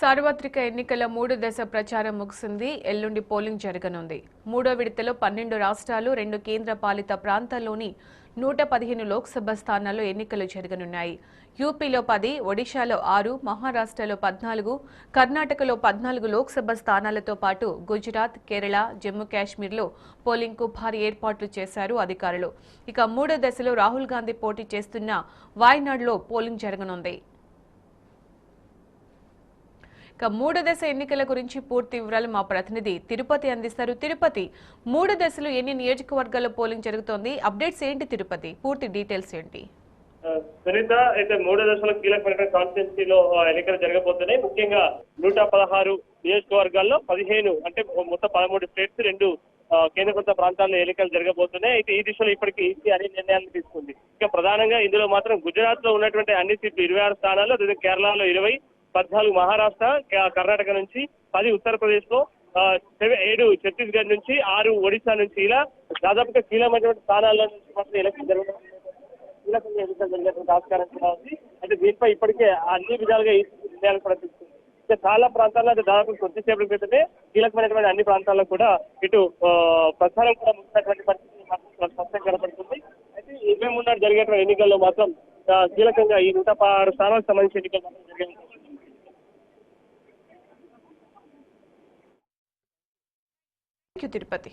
సార్వత్రిక ఎన్నికల 3 దశ ప్రచారం ముగిసింది. ఎల్లుండి పోలింగ్ జరగనుంది. మూడో విడతలో 12 రాష్ట్రాలు, 2 కేంద్ర పాలిత ప్రాంతాల్లోని 115 లోక్సభ స్థానాల్లో ఎన్నికలు జరగనున్నాయి. యూపీలో 10, ఒడిశాలో 6, మహారాష్ట్రలో 14, కర్ణాటకలో 14 లోక్సభ స్థానాలతో పాటు గుజరాత్, కేరళ, జమ్మూ కాశ్మీర్లో పోలింగ్కు భారీ ఏర్పాట్లు చేశారు అధికారులు. ఇక మూడో దశలో రాహుల్ గాంధీ పోటీ చేస్తున్న వాయనాడ్లో పోలింగ్ జరగనుంది. మూడో దశ ఎన్నికల గురించి పూర్తి వివరాలు మా ప్రతినిధి తిరుపతి అందిస్తారు. తిరుపతి, మూడు దశలు ఎన్ని నియోజకవర్గాల్లో పోలింగ్ జరుగుతోంది? అప్డేట్స్ ఏంటి తిరుపతి? పూర్తి డీటెయిల్స్ ఏంటి? సునీత, అయితే మూడో దశలో కీలకమైన కాన్స్టిట్యున్సీలో ఎన్నికలు జరగబోతున్నాయి. ముఖ్యంగా 116 నియోజకవర్గాల్లో 15 అంటే మొత్తం 13 స్టేట్స్, 2 కేంద్రపాలిత ప్రాంతాల్లో ఎన్నికలు జరగబోతున్నాయి. అయితే ఈ దిశలో ఇప్పటికీ ఈసీ అన్ని నిర్ణయాలను తీసుకుంది. ఇక ప్రధానంగా ఇందులో మాత్రం గుజరాత్ లో ఉన్నటువంటి అన్ని సీట్లు 26 స్థానాలు, అదే కేరళలో 20, 14 మహారాష్ట్ర, కర్ణాటక నుంచి 10 ఉత్తరప్రదేశ్ లో, 7 ఛత్తీస్గఢ్ నుంచి, 6 ఒడిశా నుంచి, ఇలా దాదాపుగా కీలకమైనటువంటి స్థానాల్లో నుంచి మాత్రం ఎన్నికలు కీలకంగా ఎన్నికలు జరిగేటువంటి ఆస్కారం కూడా ఉంది. అయితే దీనిపై ఇప్పటికే అన్ని విధాలుగా ఈ నిర్ణయాలు కూడా తీసుకుంది. ఇంకా చాలా ప్రాంతాల్లో అయితే దాదాపు కొద్దిసేపటి క్రితమే కీలకమైనటువంటి అన్ని ప్రాంతాల్లో కూడా ఇటు ప్రచారం కూడా ముగిసినటువంటి పరిస్థితి మాత్రం స్పష్టంగా కనపడుతుంది. అయితే 23 జరిగేటువంటి ఎన్నికల్లో మాత్రం కీలకంగా ఈ 116 స్థానాలకు సంబంధించిన ఎన్నికలు మాత్రం జరిగే తిరుపతి.